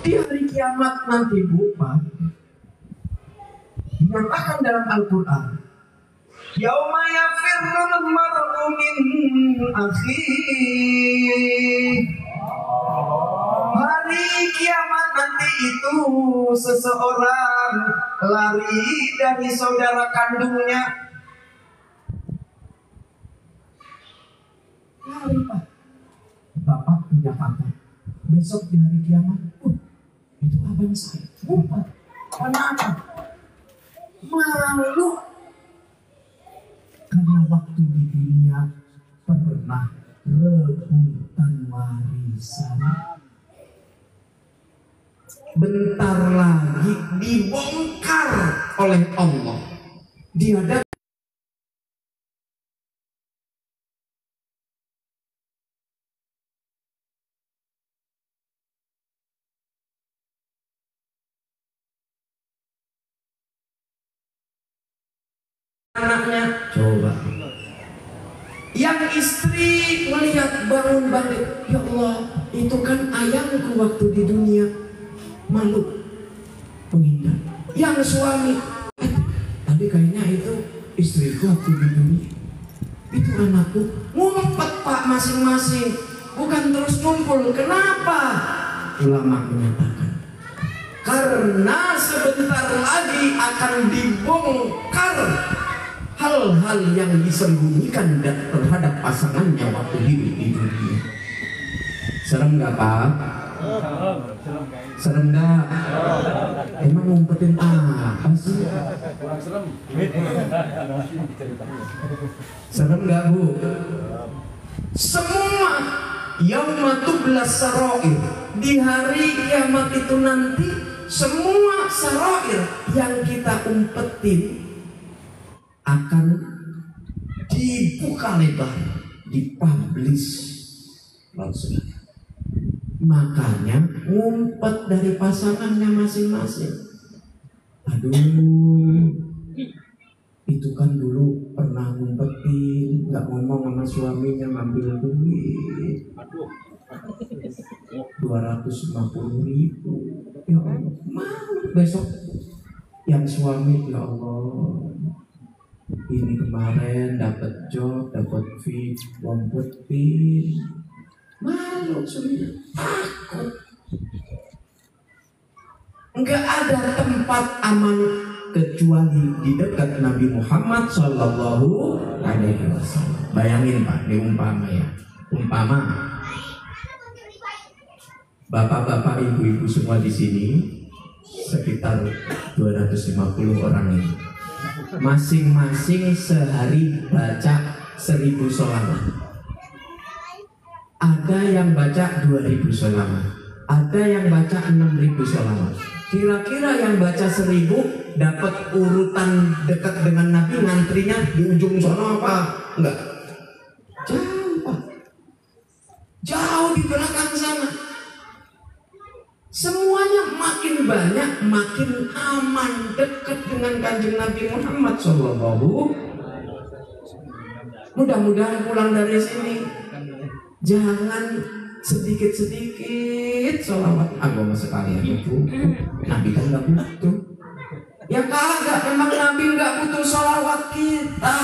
Di hari kiamat nanti Pak, dinyatakan dalam Al-Quran, yauma yafirrul mar'u min akhihi. Hari kiamat nanti itu seseorang lari dari saudara kandungnya. Lari Pak. Bapak punya kakak. Besok di hari kiamat, itu abang saya. Ngumpet. Kenapa? Malu. Karena waktu di dunia pernah rebutan warisan. Bentar lagi dibongkar oleh Allah. Dia ada anaknya, coba. Yang istri melihat bangun balik, ya Allah, itu kan ayamku waktu di dunia. Malu, menghindar. Yang suami, tapi kayaknya itu istriku waktu di dunia. Itu anakku. Ngumpet Pak masing-masing, bukan terus kumpul. Kenapa? Ulama menyatakan, karena sebentar lagi akan dibongkar hal-hal yang disembunyikan terhadap pasangannya waktu hidup di dunia. Serem gak Pak? Serem gak? Emang ngumpetin apa sih? Serem gak Bu? Semua yauma tublas sarair, di hari kiamat itu nanti semua sarair yang kita umpetin akan dibuka lebar, dipublish langsung. Makanya ngumpet dari pasangannya masing-masing. Aduh, itu kan dulu pernah ngumpetin, nggak ngomong sama suaminya, ngambil duit 250.000. Ya Allah, malu besok yang suami, ya Allah, ini kemarin dapat job, dapat fee, ngumpetin. Malu sebenarnya, takut. Enggak ada tempat aman kecuali di dekat Nabi Muhammad Sallallahu Alaihi Wasallam. Bayangin Pak, ini umpama ya, umpama bapak-bapak, ibu-ibu semua di sini, sekitar 250 orang ini, masing-masing sehari baca 1000 sholawat. Ada yang baca 2000 sholawat, ada yang baca 6000 sholawat. Kira-kira yang baca 1000 dapat urutan dekat dengan Nabi, ngantrinya di ujung sana apa? Enggak. Jauh Pak. Jauh di belakang sana. Semuanya makin banyak, makin aman, dekat dengan kanjeng Nabi Muhammad SAW. Mudah-mudahan pulang dari sini jangan sedikit-sedikit sholawat. Agama sekalian itu Nabi kan gak butuh. Ya kagak, memang Nabi gak butuh sholawat kita.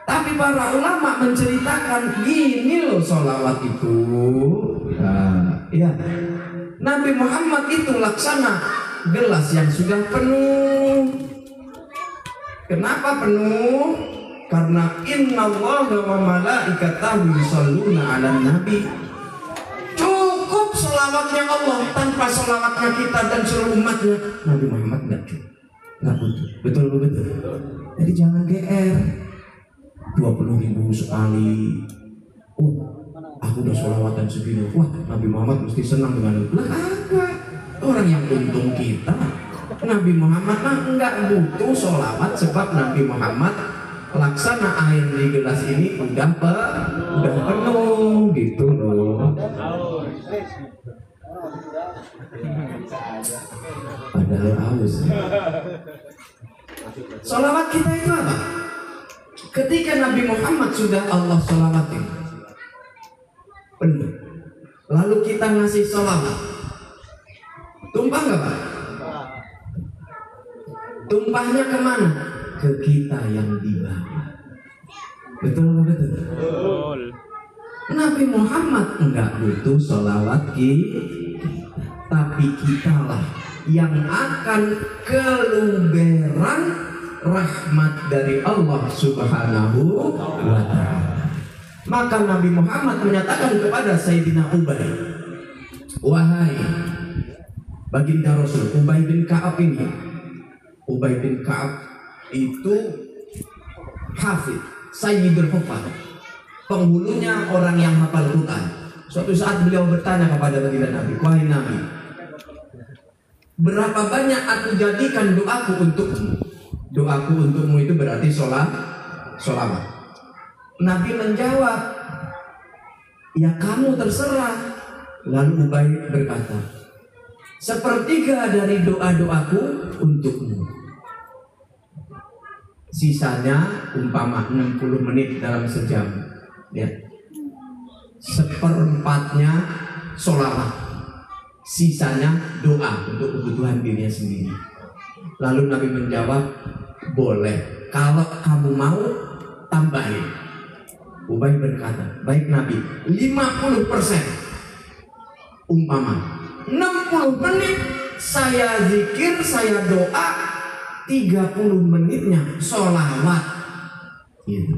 Tapi para ulama menceritakan gini loh sholawat itu. Ya, Nabi Muhammad itu laksana gelas yang sudah penuh. Kenapa penuh? Karena innallaha wa malaikatahu yusholluna 'alan nabi. Cukup selawatnya Allah, tanpa selawatnya kita dan seluruh umatnya Nabi Muhammad nggak cukup, nggak butuh. Betul. Jadi jangan GR 20.000 sekali. Aku udah sholawatan segini. Wah, Nabi Muhammad mesti senang dengan itu. Lah agak. Orang yang untung kita, Nabi Muhammad nggak butuh sholawat, sebab Nabi Muhammad laksana air di gelas ini udah penuh gitu loh. Padahal haus. Sholawat kita itu apa? Ketika Nabi Muhammad sudah Allah sholawatin penuh, lalu kita ngasih sholawat, Tumpah nggak Pak? Tumpahnya kemana? Ke kita yang di bawah. Betul betul. Betul. Nabi Muhammad enggak butuh sholawat kita, tapi kitalah yang akan keluberan rahmat dari Allah Subhanahu wa ta'ala. Maka Nabi Muhammad menyatakan kepada Sayyidina Ubay, wahai baginda Rasul, Ubay bin Ka'ab ini, Ubay bin Ka'ab itu hafid, sayyidul hufaz, penghulunya orang yang hafal Quran. Suatu saat beliau bertanya kepada baginda Nabi, wahai Nabi, berapa banyak aku jadikan doaku untukmu? Doaku untukmu itu berarti sholawat. Nabi menjawab, ya kamu terserah. Lalu Ubay berkata, sepertiga dari doa-doaku untukmu. Sisanya umpama 60 menit dalam sejam, ya. Seperempatnya sholawat, sisanya doa untuk kebutuhan dirinya sendiri. Lalu Nabi menjawab, boleh, kalau kamu mau tambahin. Ubay berkata, baik Nabi, 50%. Umpama 60 menit saya zikir, saya doa, 30 menitnya sholawat, gitu.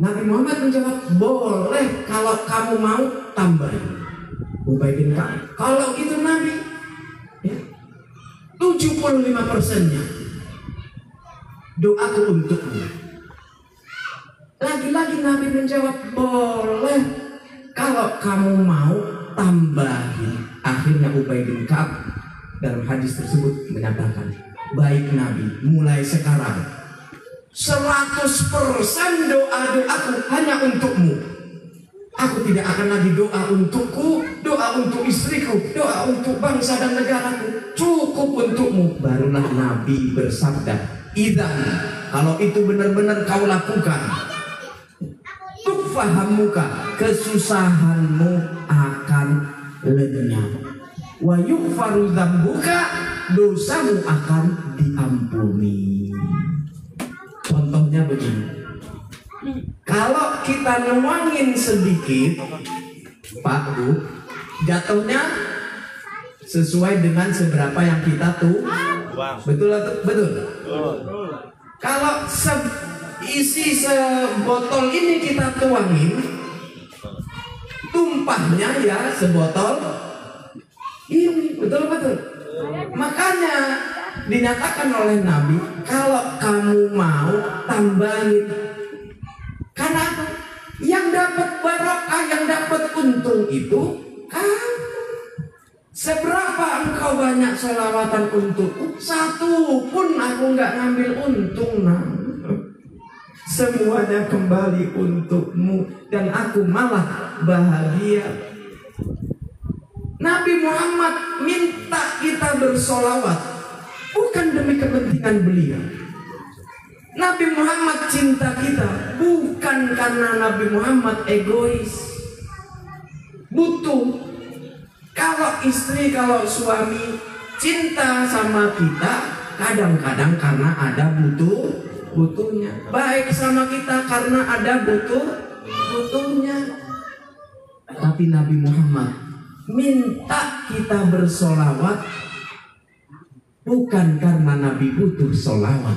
Nabi Muhammad menjawab, boleh kalau kamu mau tambahin. Ubay bin Ka'ab, kalau gitu Nabi, ya, 75%-nya doaku untukmu. Lagi-lagi Nabi menjawab, boleh kalau kamu mau tambahin. Akhirnya Ubay bin Ka'ab dalam hadis tersebut menyatakan, baik Nabi, mulai sekarang 100% doa-doaku hanya untukmu. Aku tidak akan lagi doa untukku, doa untuk istriku, doa untuk bangsa dan negaraku. Cukup untukmu. Barulah Nabi bersabda, idzan, kalau itu benar-benar kau lakukan, fahamuka, kesusahanmu akan lenyap, wa yughfaru dzambuka, dosamu akan diampuni. Contohnya begini, kalau kita nuangin sedikit, Pak Bu, jatuhnya sesuai dengan seberapa yang kita tuh. Betul atau betul? Kalau isi sebotol ini kita tuangin, tumpahnya ya sebotol ini, betul-betul. Makanya dinyatakan oleh Nabi, kalau kamu mau tambahin. Karena apa? Yang dapat barokah, yang dapat untung itu kamu. Seberapa engkau banyak sholawatan untukku, satu pun aku nggak ngambil untung, semuanya kembali untukmu dan aku malah bahagia. Nabi Muhammad minta kita bersolawat bukan demi kepentingan beliau. Nabi Muhammad cinta kita bukan karena Nabi Muhammad egois, butuh. Kalau istri, kalau suami cinta sama kita, kadang-kadang karena ada butuhnya. Baik sama kita karena ada butuhnya. Tapi Nabi Muhammad minta kita bersolawat bukan karena Nabi butuh solawat,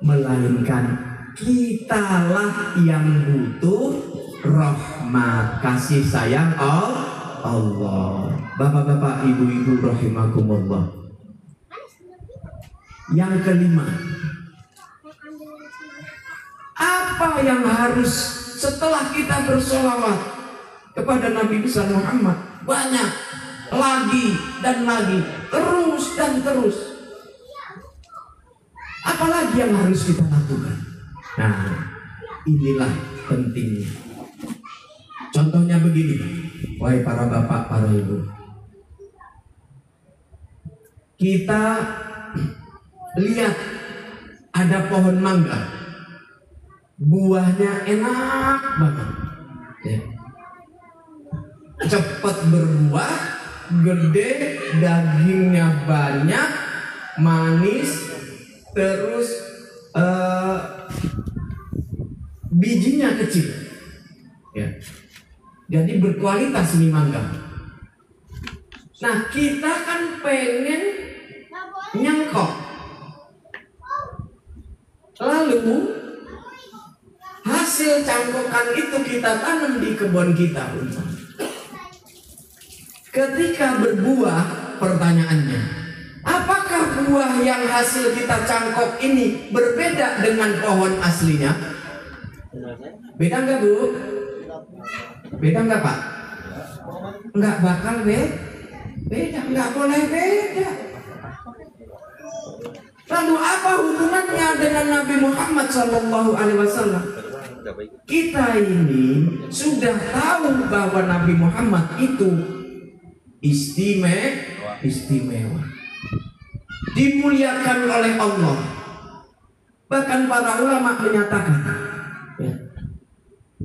melainkan kitalah yang butuh rahmat kasih sayang Allah. Bapak-bapak, ibu-ibu rahimakumullah. Yang kelima, apa yang harus setelah kita bersolawat kepada Nabi besar Muhammad? Banyak, lagi dan lagi, terus dan terus. Apalagi yang harus kita lakukan? Nah, inilah pentingnya. Contohnya begini, wahai para bapak, para ibu, kita lihat ada pohon mangga, buahnya enak banget, ya. Cepat berbuah, gede, dagingnya banyak, manis, terus bijinya kecil, ya. Jadi berkualitas ini mangga. Nah, kita kan pengen nyangkok. Lalu hasil cangkokan itu kita tanam di kebun kita. Ketika berbuah, pertanyaannya, apakah buah yang hasil kita cangkok ini berbeda dengan pohon aslinya? Beda nggak, Bu? Beda nggak, Pak? Nggak bakal beda, nggak boleh beda. Lalu apa hubungannya dengan Nabi Muhammad SAW? Kita ini sudah tahu bahwa Nabi Muhammad itu istimewa, dimuliakan oleh Allah. Bahkan para ulama menyatakan, ya,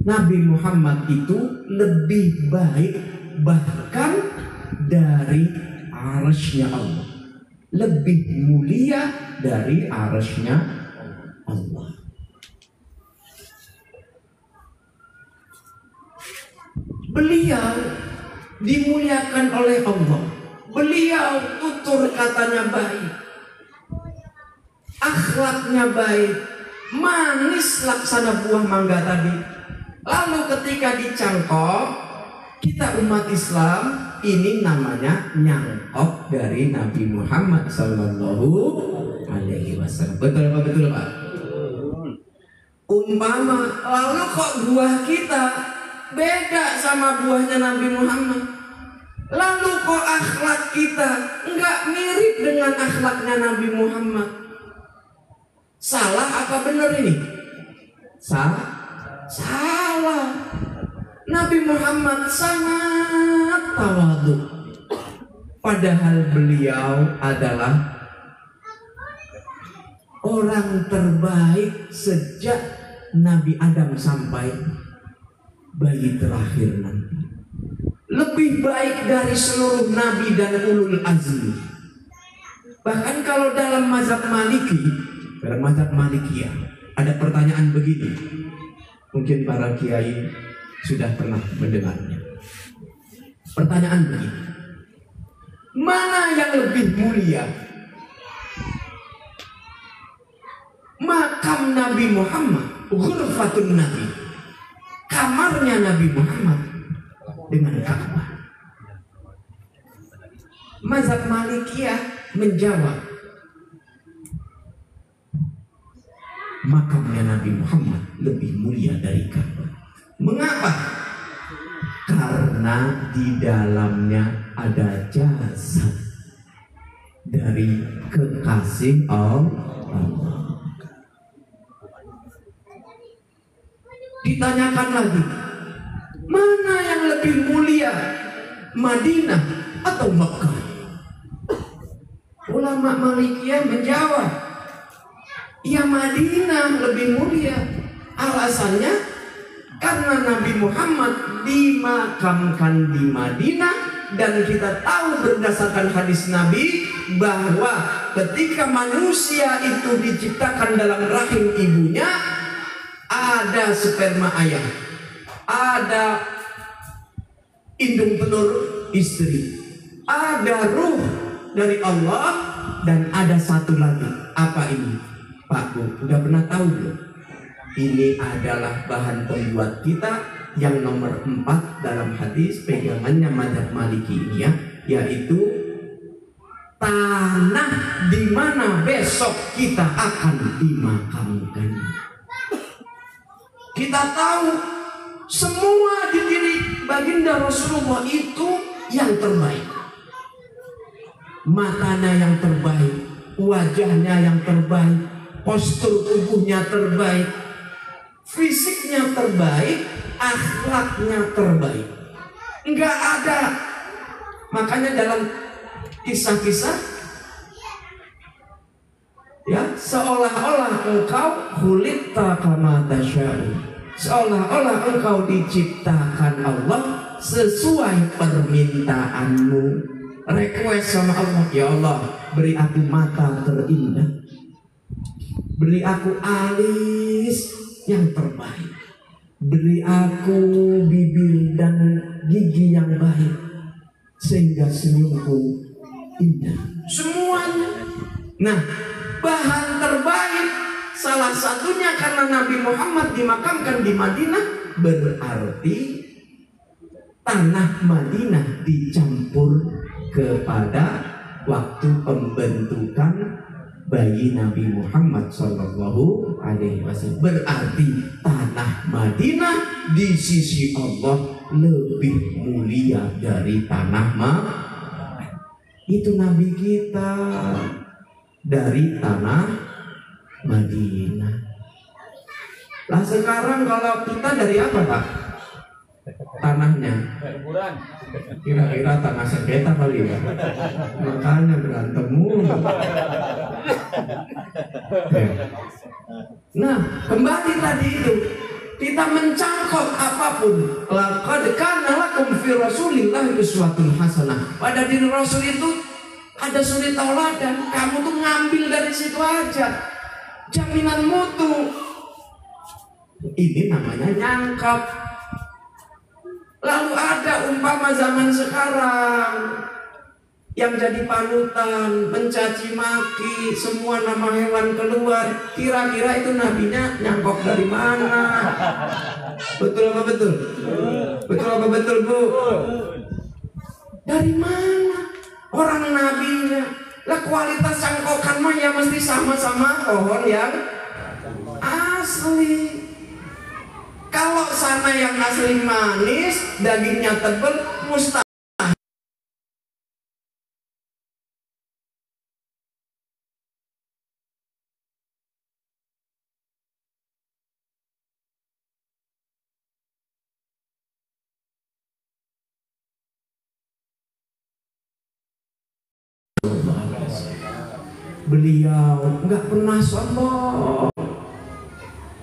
Nabi Muhammad itu lebih baik bahkan dari arasy-Nya Allah, lebih mulia dari arasy-Nya Allah. Beliau dimuliakan oleh Allah. Beliau tutur katanya baik, akhlaknya baik, manis laksana buah mangga tadi. Lalu ketika dicangkok, kita umat Islam ini namanya nyangkok dari Nabi Muhammad SAW. Betul apa betul, Pak? Umpama lalu kok buah kita beda sama buahnya Nabi Muhammad, lalu kok akhlak kita enggak mirip dengan akhlaknya Nabi Muhammad, salah apa benar ini? Salah. Nabi Muhammad sangat tawadhu, padahal beliau adalah orang terbaik sejak Nabi Adam sampai bayi terakhir nanti. Lebih baik dari seluruh nabi dan ulul azmi. Bahkan kalau dalam mazhab Maliki, dalam mazhab Malikiyah, ada pertanyaan begini. Mungkin para kiai sudah pernah mendengarnya. Pertanyaan begini, mana yang lebih mulia? Makam Nabi Muhammad, ghurfatun Nabi, kamarnya Nabi Muhammad, dengan Ka'bah? Mazhab Malikiyah menjawab, makamnya Nabi Muhammad lebih mulia dari Ka'bah. Mengapa? Karena di dalamnya ada jasad dari kekasih Allah. Ditanyakan lagi, mana yang lebih mulia, Madinah atau Mekah? Ulama Malikiyah menjawab, ya Madinah lebih mulia. Alasannya karena Nabi Muhammad dimakamkan di Madinah, dan kita tahu berdasarkan hadis Nabi bahwa ketika manusia itu diciptakan dalam rahim ibunya, ada sperma ayah, ada indung telur istri, ada ruh dari Allah, dan ada satu lagi. Apa ini, Pak Bu? Udah pernah tahu belum? Ini adalah bahan pembuat kita yang nomor 4 dalam hadis pegangannya mazhab Maliki ini, ya, yaitu tanah di mana besok kita akan dimakamkan. Kita tahu semua di diri baginda Rasulullah itu yang terbaik. Matanya yang terbaik, wajahnya yang terbaik, postur tubuhnya terbaik, fisiknya terbaik, akhlaknya terbaik. Enggak ada. Makanya dalam kisah-kisah, ya, seolah-olah engkau khuliqta kama tasya'u, seolah-olah engkau diciptakan Allah sesuai permintaanmu. request sama Allah, ya Allah, beri aku mata terindah, beri aku alis yang terbaik, beri aku bibir dan gigi yang baik, sehingga senyumku indah. Semuanya. Nah, bahan terbaik salah satunya karena Nabi Muhammad dimakamkan di Madinah, berarti tanah Madinah dicampur kepada waktu pembentukan bayi Nabi Muhammad Shallallahu Alaihi Wasallam. Berarti tanah Madinah di sisi Allah lebih mulia dari tanah Makkah. Itu Nabi kita dari tanah Madinah. Lah sekarang kalau kita dari apa, Pak? Tanahnya kira-kira tanah sengketa kali ya, makanya berantem mulu. Nah, kembali tadi itu kita mencangkok apapun. Laqad kana lakum fi Rasulillah uswatun hasanah. Pada diri Rasul itu ada suri tauladan. Kamu tuh ngambil dari situ aja, jaminan mutu. Ini namanya nyangkap. Lalu ada umpama zaman sekarang yang jadi panutan, mencaci maki, semua nama hewan keluar. Kira-kira itu nabinya nyangkok dari mana? Betul apa betul? Betul apa betul, Bu? Dari mana? Orang nabinya. Lah kualitas cangkokan mah ya mesti sama-sama pohon yang asli. Kalau sana yang asli manis, dagingnya tebal, mustahil. Beliau nggak pernah sombong,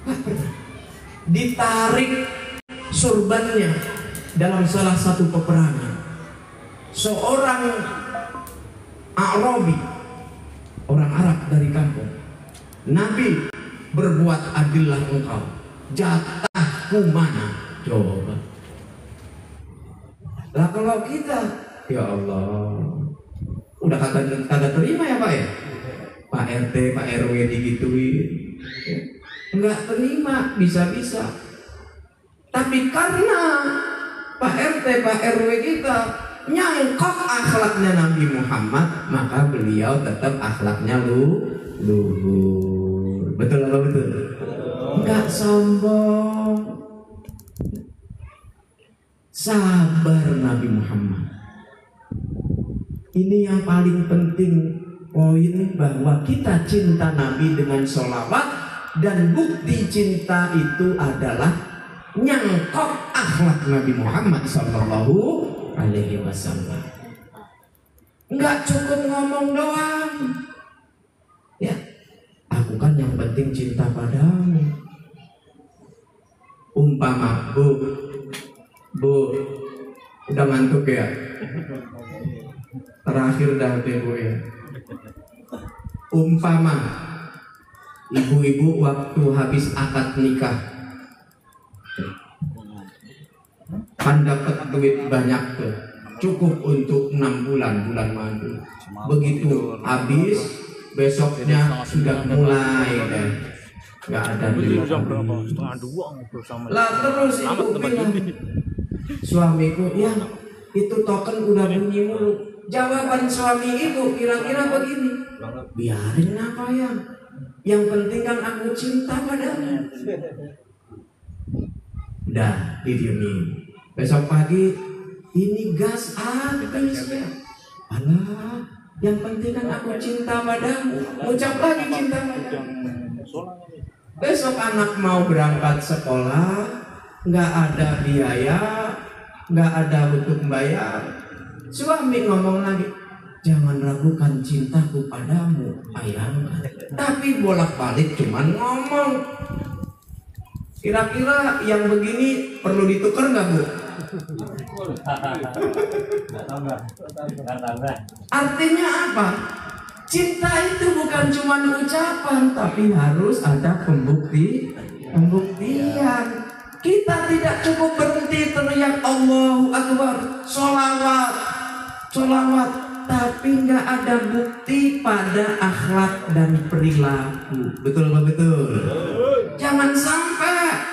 nggak pernah. Ditarik surbannya dalam salah satu peperangan. Seorang Arabi, orang Arab dari kampung, Nabi, berbuat adillah engkau, jatahku mana? Coba. Lah kalau kita, ya Allah, udah kagak terima ya Pak ya? Pak RT, Pak RW digituin, enggak terima, bisa-bisa. Tapi karena Pak RT, Pak RW kita nyangkok akhlaknya Nabi Muhammad, maka beliau tetap akhlaknya luhur. Betul apa betul? Enggak sombong. Sabar Nabi Muhammad. Ini yang paling penting, poin bahwa kita cinta Nabi dengan sholawat, dan bukti cinta itu adalah nyangkok akhlak Nabi Muhammad Sallallahu Alaihi Wasallam. Enggak cukup ngomong doang. Ya, aku kan yang penting cinta padamu. Umpama Bu, udah ngantuk ya? Terakhir dah Bu ya. Umpama ibu-ibu waktu habis akad nikah kan dapat duit banyak tuh, cukup untuk 6 bulan madu. Begitu habis, besoknya sudah mulai deh nggak ada duit. Lah terus ibu bilang, suamiku, ya itu token udah bunyi mulu. Jawaban suami ibu kira-kira begini, biarin apa ya, yang penting kan aku cinta padamu. Udah didiemin. Besok pagi ini gas habis ya. Alah, yang penting kan aku cinta padamu. Ucap lagi cinta padamu. Besok anak mau berangkat sekolah, nggak ada biaya, nggak ada untuk bayar. Suami ngomong lagi, jangan ragukan cintaku padamu, ayang. Tapi bolak-balik cuman ngomong. Kira-kira yang begini perlu ditukar nggak Bu? Artinya apa? Cinta itu bukan cuma ucapan, tapi harus ada pembuktian. Kita tidak cukup berhenti teriak Allahu Akbar, sholawat, tapi nggak ada bukti pada akhlak dan perilaku. Betul betul. Jangan sampai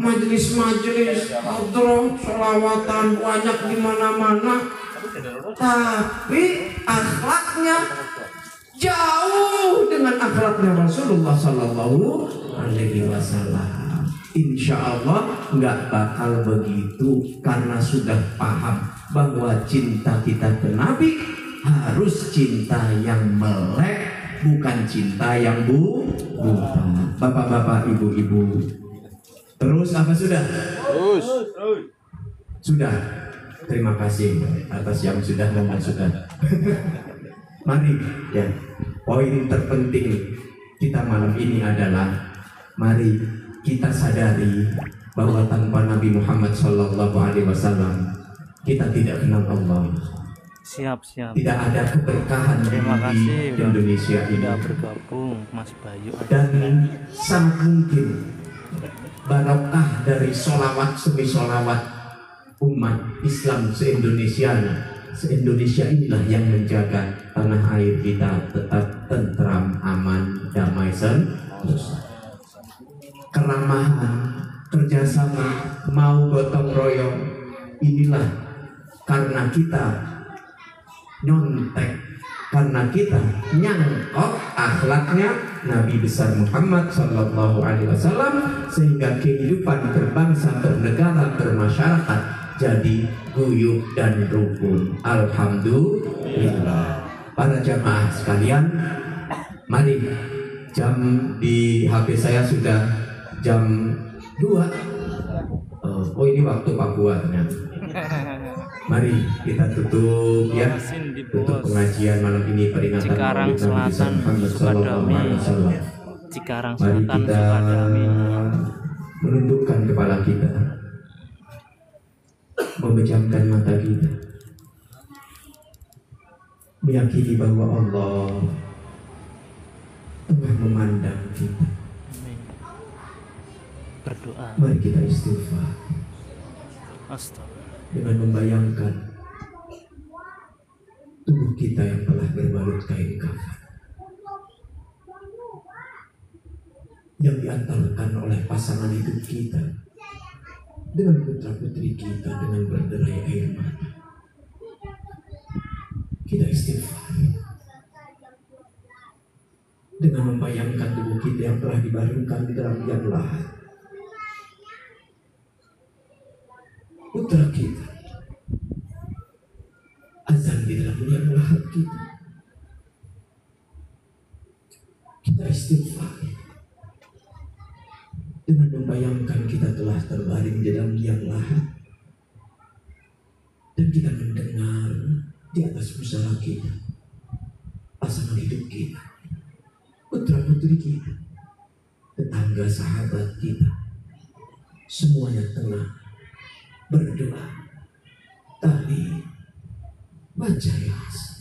majelis-majelis hadroh sholawatan banyak di mana-mana, tapi akhlaknya jauh dengan akhlaknya Rasulullah Sallallahu Alaihi Wasallam. Insya Allah nggak bakal begitu, karena sudah paham bahwa cinta kita ke Nabi harus cinta yang melek, bukan cinta yang buta. Bapak-bapak, ibu-ibu, terus apa sudah? Sudah. Terima kasih atas yang sudah dan sudah. Mari ya. Poin terpenting kita malam ini adalah mari kita sadari bahwa tanpa Nabi Muhammad SAW kita tidak kenal Allah. Siap. Tidak ada keberkahan di Indonesia ini. Sudah bergabung Mas Bayu. Dan sangat mungkin barokah dari sholawat demi sholawat umat Islam se-Indonesia inilah yang menjaga tanah air kita tetap tentram, aman, damai, sentosa. Keramahan, kerjasama, mau gotong royong, inilah karena kita nyontek, karena kita nyangkok akhlaknya Nabi besar Muhammad Sallallahu Alaihi Wasallam, sehingga kehidupan berbangsa, bernegara, bermasyarakat jadi guyup dan rukun. Alhamdulillah. Para jamaah sekalian, mari, jam di HP saya sudah jam 2. Oh ini waktu Papua ternyata. Mari kita tutup ya, tutup pengajian malam ini peringatan Cikarang Selatan Sukadami. Cikarang Selatan Sukadami. Menundukkan kepala kita, memejamkan mata kita, meyakini bahwa Allah tengah memandang kita. Berdoa. Mari kita istighfar dengan membayangkan tubuh kita yang telah berbalut kain kafan, yang diantarkan oleh pasangan hidup kita dengan putra putri kita dengan berderai air mata. Kita istighfar dengan membayangkan tubuh kita yang telah dibaringkan di dalam liang lahat, putra kita azan di dalam liang lahat kita. Kita istighfar dengan membayangkan kita telah terbaring di dalam liang lahat, dan kita mendengar di atas pusara kita pasangan hidup kita, putra putri kita, tetangga, sahabat kita, semuanya tengah berdoa. Tadi baca Yasin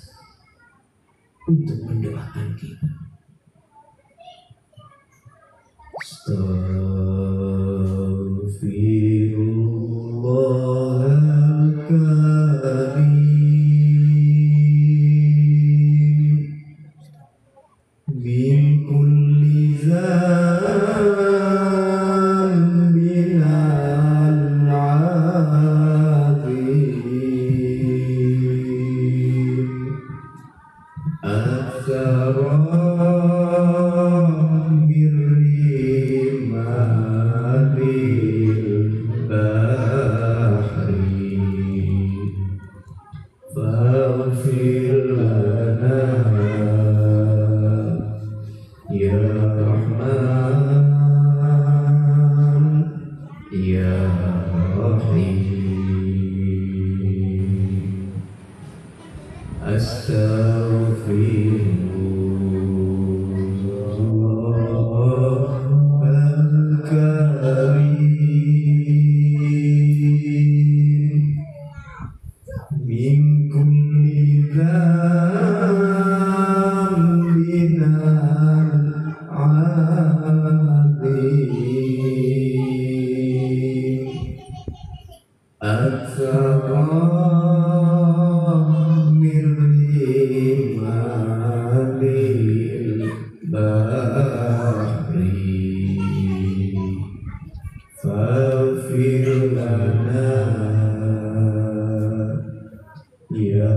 untuk mendoakan kita. Astaghfirullahaladzim min kulli zambin al-azim aksaram birrimadil bahri faghfir lana ya Rahman ya Rahim. Astaghfirullahal-karim Ya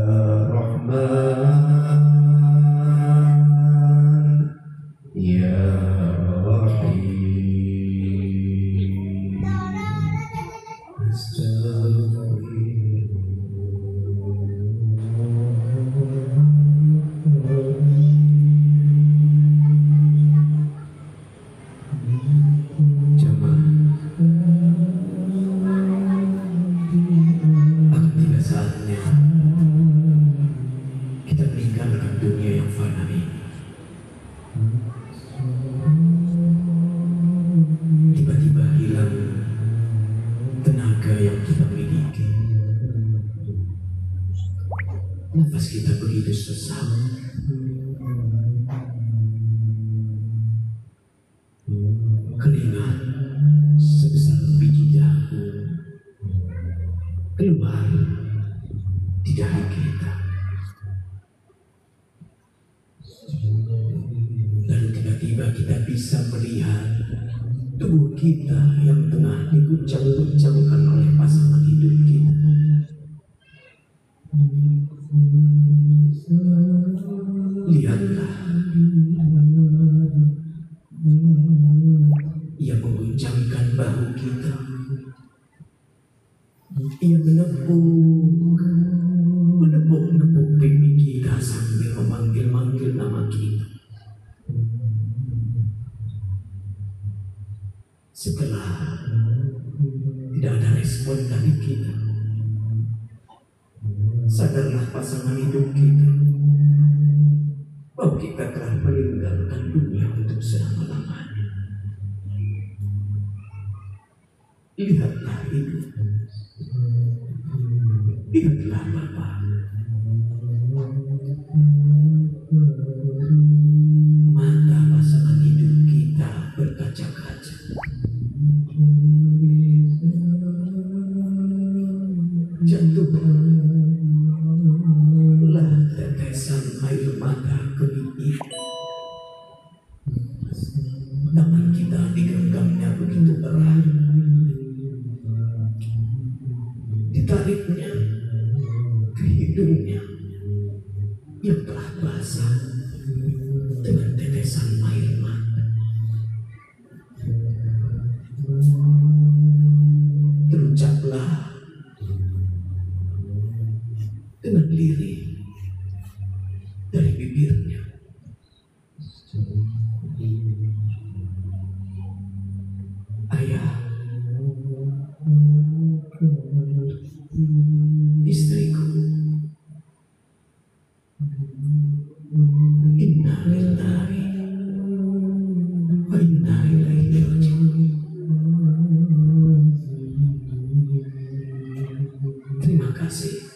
Rahman, Ya Rahim. Tiba-tiba hilang tenaga yang kita miliki. Nafas kita begitu sesak. Keringat sebesar biji jagung keluar di dahi kita. Lalu tiba-tiba kita bisa melihat tubuh kita yang tengah diguncang-guncangkan oleh pasangan hidup kita. Lihatlah, ia mengguncangkan bahu kita. Ia menepuk pipi kita sambil memanggil-manggil nama kita. Setelah tidak ada respon dari kita, sadarlah pasangan hidup kita bahwa kita telah meninggalkan dunia untuk selama-lamanya. Lihatlah ibu, lihatlah bapak. Mata pasangan hidup kita berkaca-kaca. Jatuhlah tetesan air mata kemih. Tangan kita digenggamnya begitu erat, ditariknya ke hidungnya yang telah basah dengan tetesan air mata. Terucaplah dengan lirih dari bibirnya, ayah, istriku, inna lillahi wa inna ilaihi raji'un. Terima kasih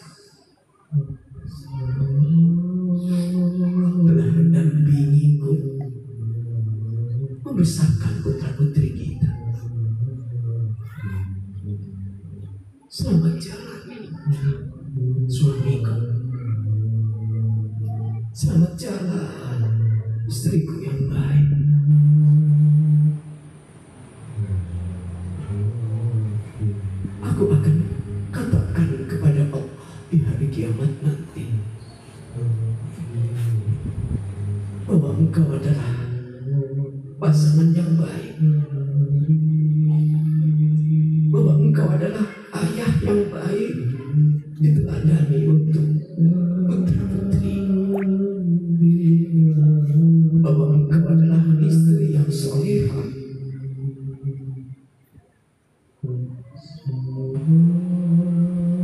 telah mendampingiku membesarkan putra-putri kita. Selamat jalan suamiku, selamat jalan istriku yang baik. Aku akan katakan kepada Allah di hari kiamat nanti bahwa engkau adalah pasangan yang baik, bahwa engkau adalah ayah yang baik, diteladani untuk putra-putri, bahwa engkau adalah istri yang solehah.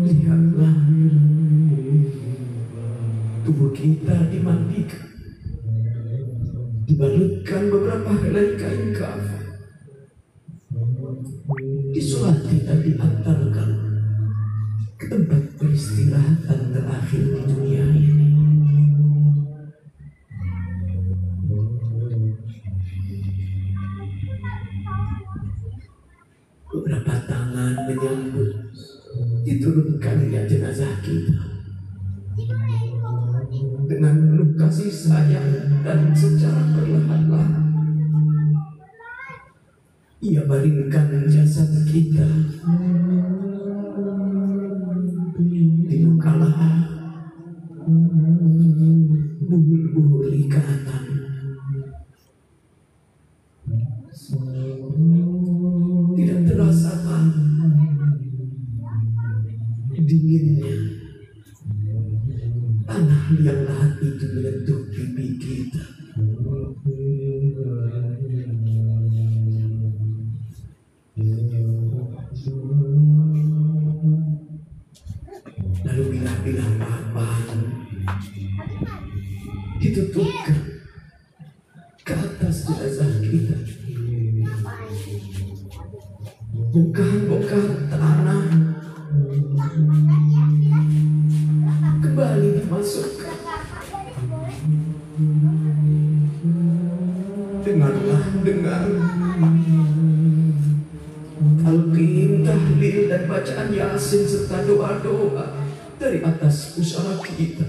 Lihatlah tubuh kita dimandikan, dibalutkan beberapa helai kain kafan, disolati dan diantarkan ke tempat peristirahatan terakhir di dunia ini. Beberapa tangan menyambut diturunkannya jenazah kita dengan penuh kasih sayang dan secara perlahan-lahan. Ia baringkan jasad kita di muka lahat tanah liang lahat itu menyentuh pipi kita. Lalu bila-bila papan ditutupkan ke atas jenazah kita. Bongkahan-bongkahan tanah kembali dimasukkan. Dengarlah, dengar talqin, tahlil dan bacaan Yasin serta doa-doa dari atas pusara kita.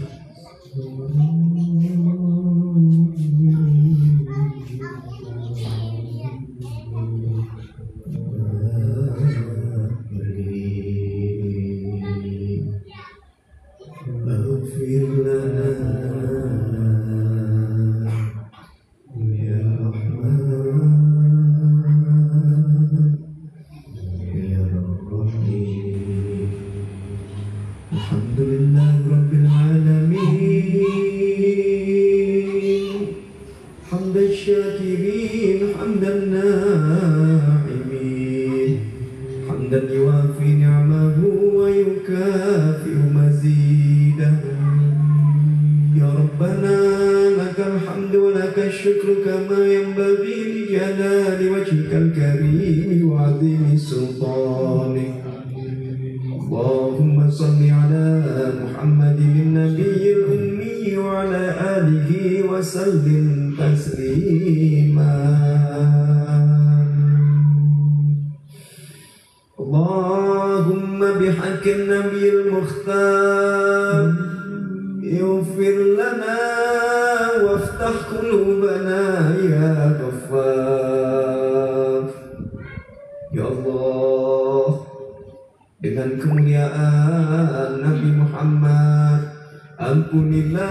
Dengan kemuliaan Nabi Muhammad, ampunilah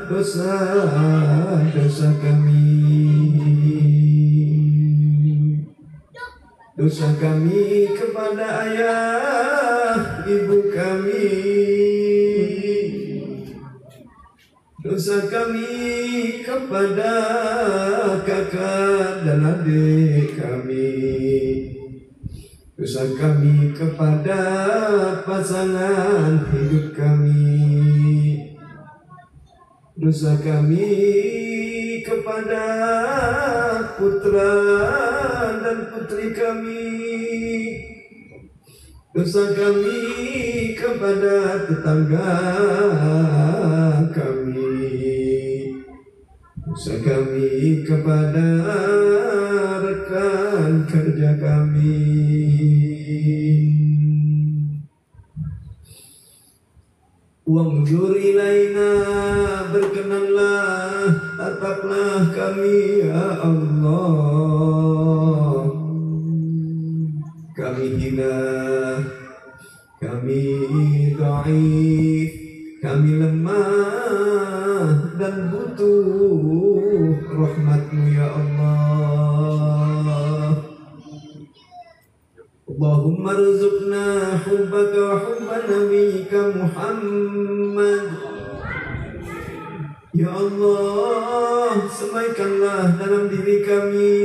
dosa-dosa kami. Dosa kami kepada ayah ibu kami. Dosa kami kepada kakak dan adik kami. Dosa kami kepada pasangan hidup kami. Dosa kami kepada putra dan putri kami. Dosa kami kepada tetangga kami. Dosa kami kepada rekan kerja kami. Wanzur ilaina, berkenanlah, tataplah kami ya Allah. Kami hina, kami dhaif, kami lemah dan butuh rahmat-Mu ya Allah. Allahumma rzuqna hubbaka wa hubba nabiyyika Muhammad. Ya Allah, semaikanlah dalam diri kami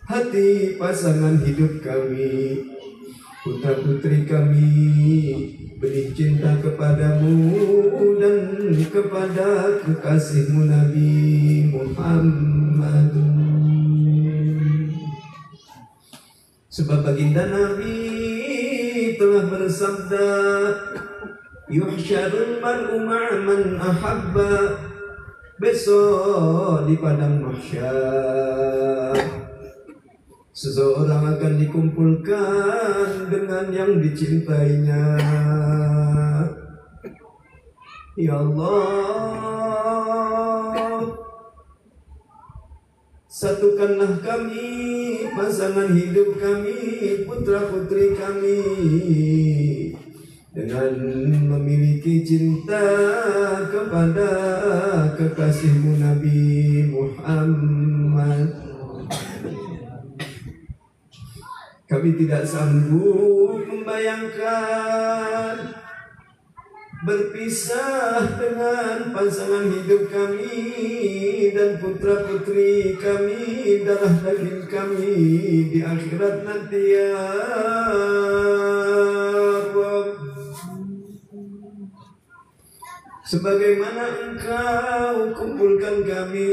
hati pasangan hidup kami, putra putri kami, benih cinta kepadamu dan kepada kekasihmu Nabi Muhammad. Sebab baginda Nabi telah bersabda, yuhsyarul mar'u ma'man ahabba. Besok di padang mahsyar seseorang akan dikumpulkan dengan yang dicintainya. Ya Allah, satukanlah kami, pasangan hidup kami, putra putri kami, dengan memiliki cinta kepada kekasihmu Nabi Muhammad. Kami tidak sanggup membayangkan berpisah dengan pasangan hidup kami dan putra putri kami, darah daging kami di akhirat nanti ya Rabb. Sebagaimana Engkau kumpulkan kami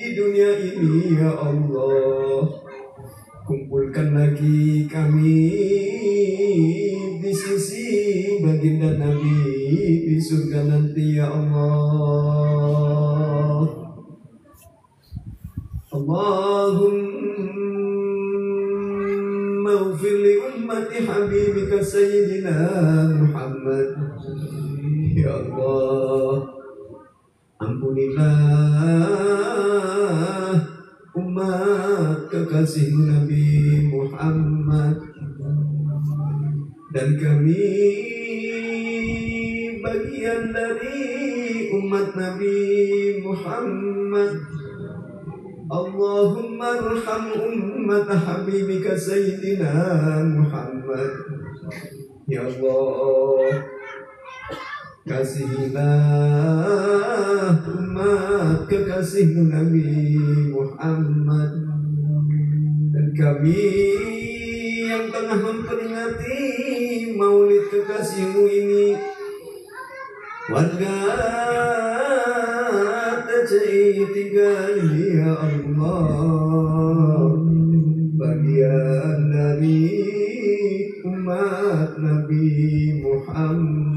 di dunia ini ya Allah, kumpulkan lagi kami di sisi baginda Nabi di surga nanti ya Allah. Allahumma ighfir li ummati habibika sayyidina Muhammad. Ya Allah, ampunilah umat kekasihmu Nabi Muhammad, dan kami bagian dari umat Nabi Muhammad. Allahumma arham ummat habibika sayyidina Muhammad. Ya Allah, kasihilah umat kekasihmu Nabi Muhammad, dan kami yang tengah memperingati maulid kekasihmu ini, warga TCI 3 ini ya Allah, bagian dari umat Nabi Muhammad.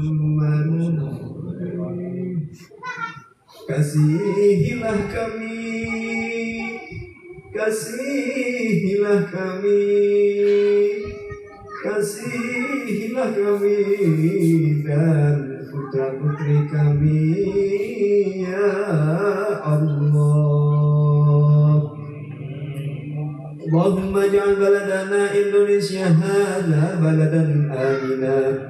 Kasihilah kami, kasihilah kami, kasihilah kami dan putra putri kami ya Allah. Allahumma ja'al baladana Indonesia hadha baladan amina.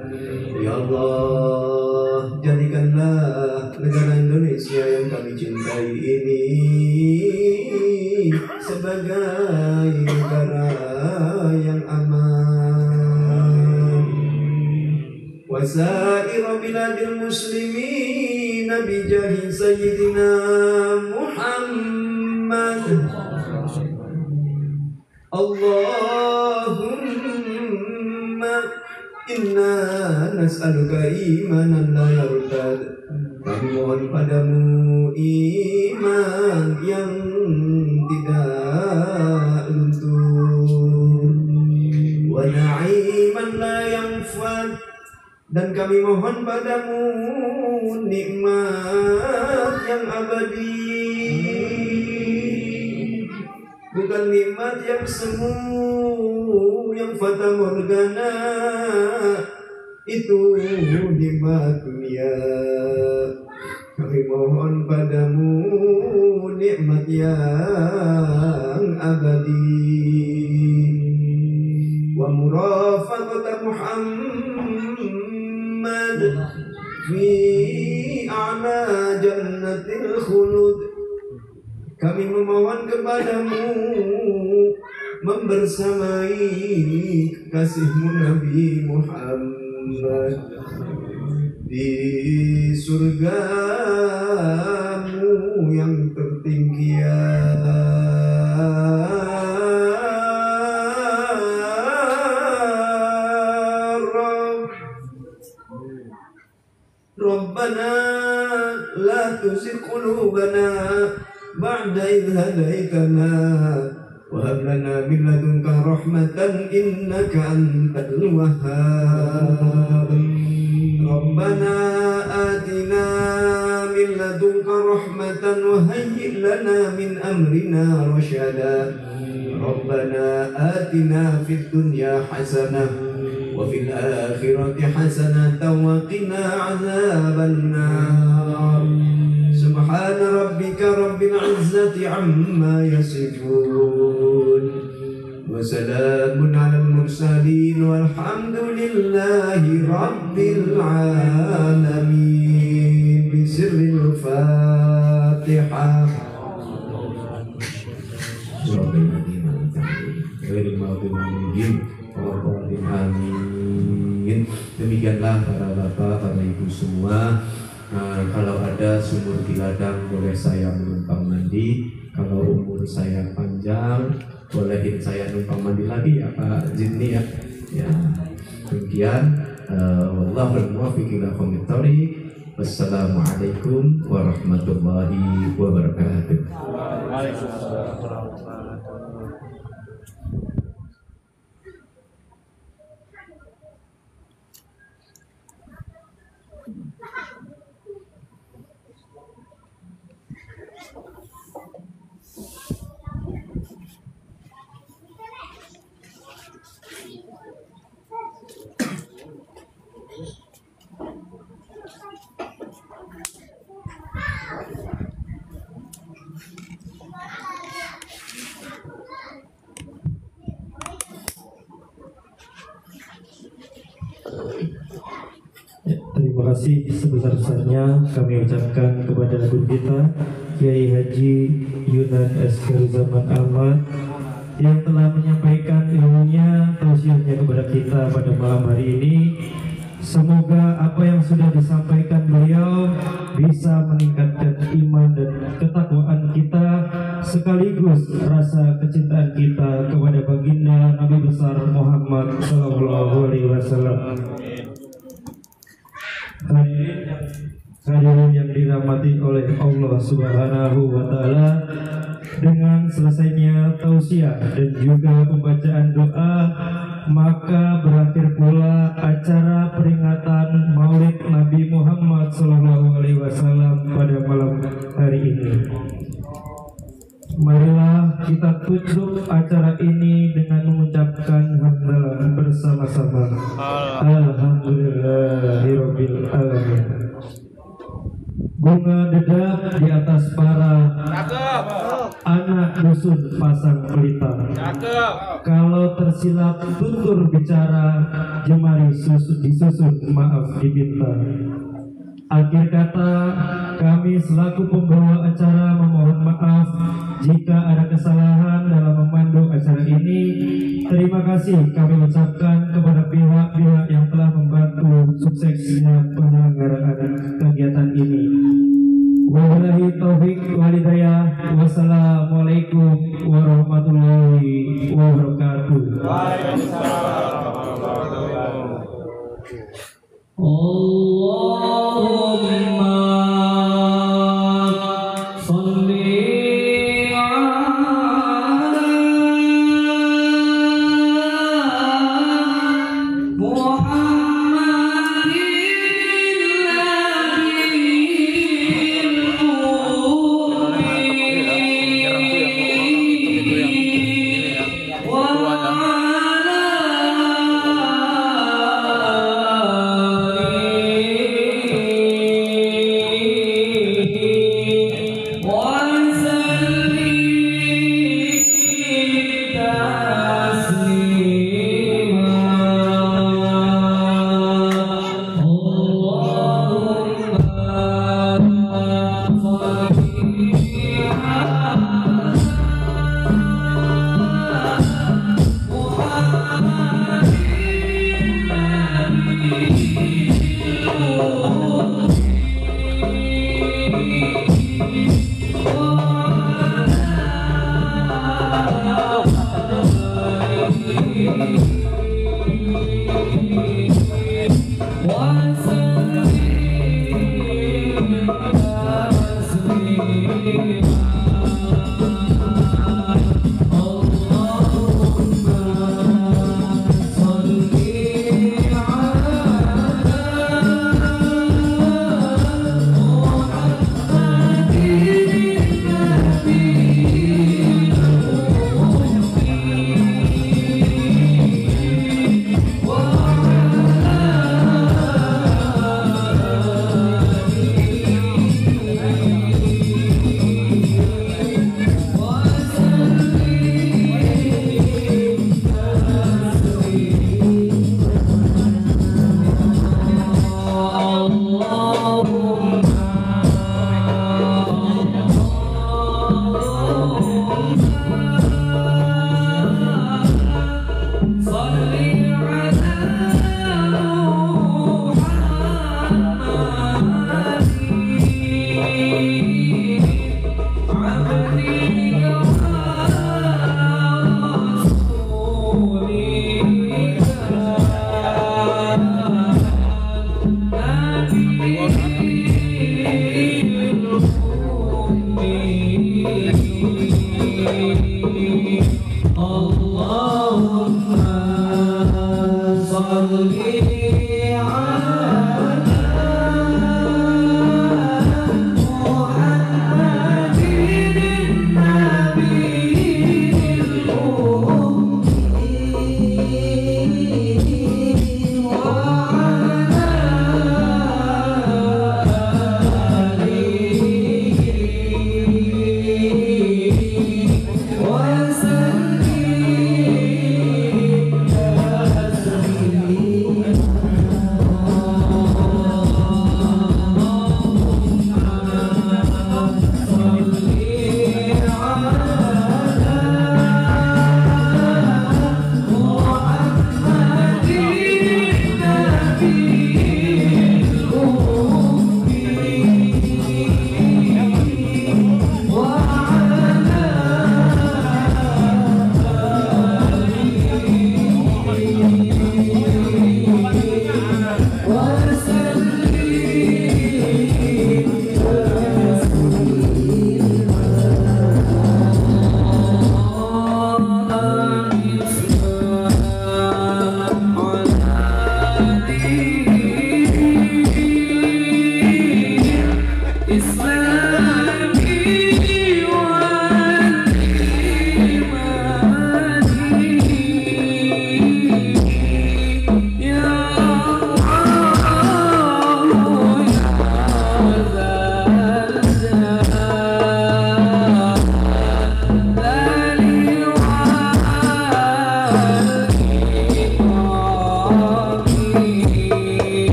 Ya Allah, jadikanlah negara Indonesia yang kami cintai ini sebagai negara yang aman. Wasair biladil muslimin bijahi sayyidina Muhammad. Allahumma inna nas'aluka imanan la yartad. Kami mohon padamu iman yang tidak luntur, wa na'iman la yanfad, dan kami mohon padamu nikmat yang abadi, bukan nikmat yang semu, yang fata morgana, itu nikmat dunia. Kami mohon padamu nikmat yang abadi, wa murafaqata Muhammad fi a'la jannatil khulud. Kami memohon kepadamu membersamai kekasihmu Nabi Muhammad di surgamu yang tertinggi ya Rabb. Rabbana la tuzigh qulubana ba'da idh hadaitana wa hab lana min ladunka rahmatan innaka antal wahhab. Rabbana atina min ladunka rahmatan wa hayyi' lana min amrina rasyada. Rabbana atina fid dunya hasanah wa fil akhirati hasanatan wa qina adzaban nar. Subhana rabbika rabbil izzati amma yasifun, wa salamun alal mursalin walhamdulillahi rabbil alamin. Bisirril Fatihah. Amin. Demikianlah para bapak, para ibu semua. Kalau ada sumur di ladang boleh saya menumpang mandi. Kalau umur saya panjang bolehin saya numpang mandi lagi ya Pak Jinni ya. Ya demikian. Wallahul muwaffiq ila aqwamit thoriq. Wassalamualaikum warahmatullahi wabarakatuh. Terima kasih sebesar-besarnya kami ucapkan kepada guru kita Kiai Haji Yunan S. Zaman Ahmad yang telah menyampaikan ilmunya, tausiahnya kepada kita pada malam hari ini. Semoga apa yang sudah disampaikan beliau bisa meningkatkan iman dan ketakwaan kita, sekaligus rasa kecintaan kita kepada baginda Nabi besar Muhammad SAW. Hadirin yang dirahmati oleh Allah Subhanahu wa Ta'ala, dengan selesainya tausiah dan juga pembacaan doa, maka berakhir pula acara peringatan Maulid Nabi Muhammad SAW pada malam hari ini. Marilah kita tutup acara ini dengan mengucapkan hamdalah bersama-sama. Alhamdulillahirabbil alamin. Bunga dedap di atas para anak dusun pasang pelita. Kalau tersilap tutur bicara, jemari disusun maaf dipinta. Akhir kata, kami selaku pembawa acara memohon maaf jika ada kesalahan dalam memandu acara ini. Terima kasih kami ucapkan kepada pihak-pihak yang telah membantu suksesnya penyelenggaraan kegiatan ini. Wabillahi taufiq walhidayah. Wassalamualaikum warahmatullahi wabarakatuh. Allahumma sholli ala Muhammadin nabiyil ummi wa ala alihi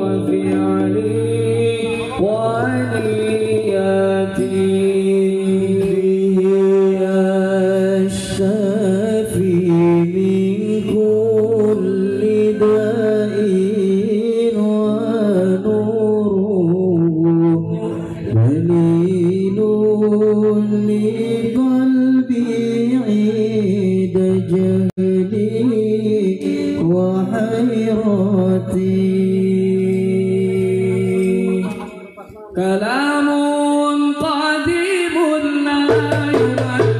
وفعلي ونياتي تهليل لقلبي عيد جهلي وحيرتي كلام قديم لا يمل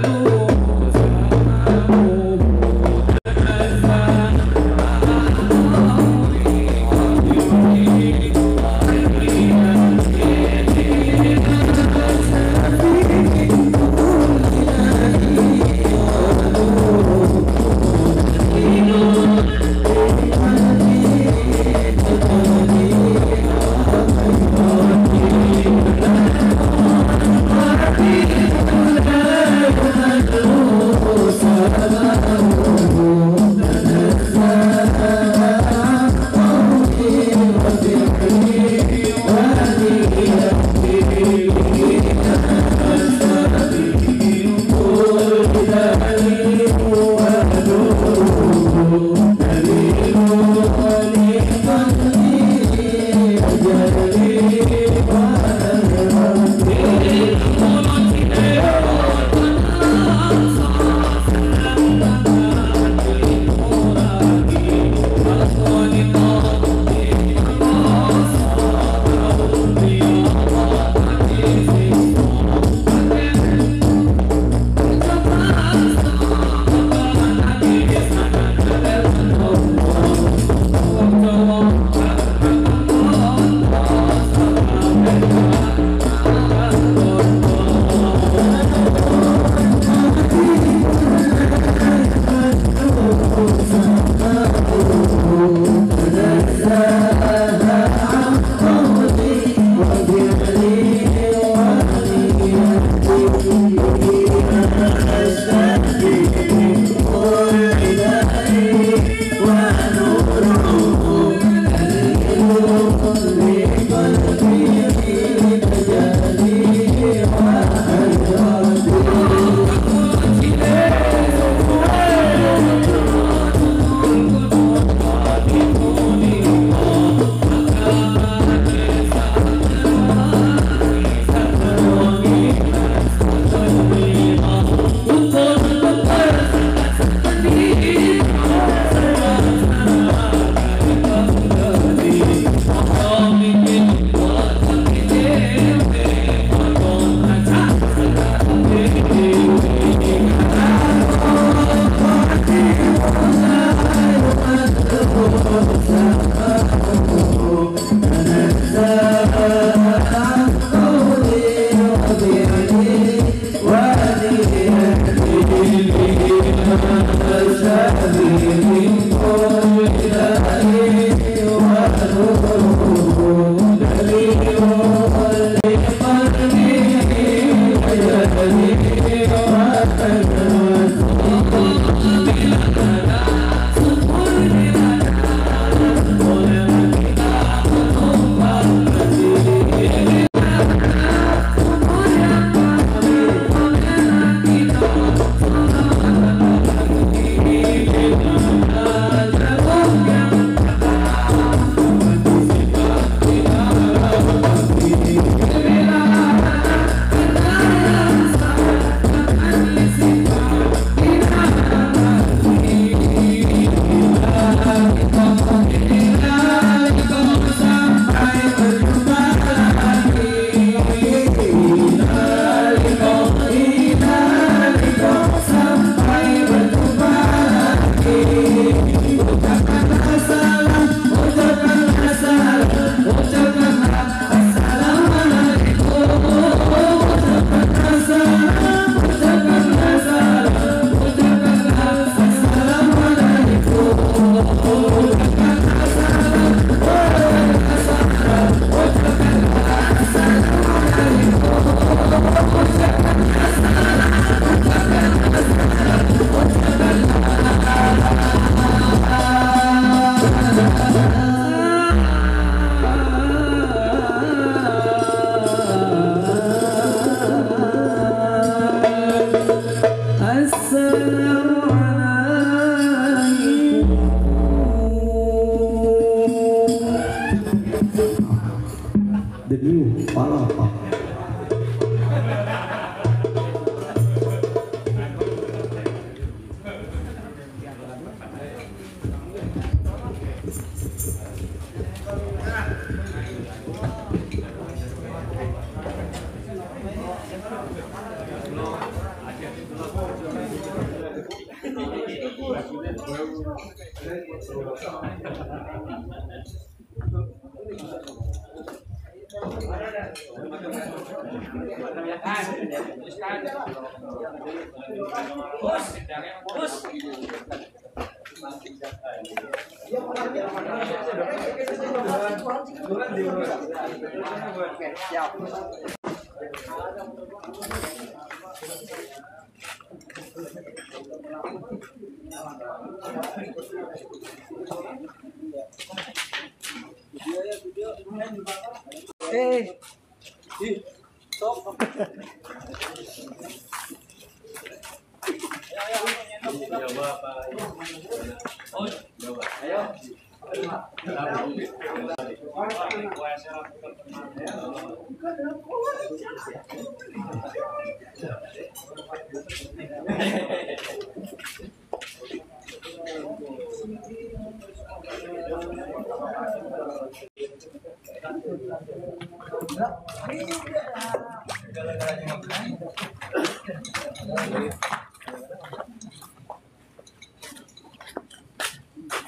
Gara-gara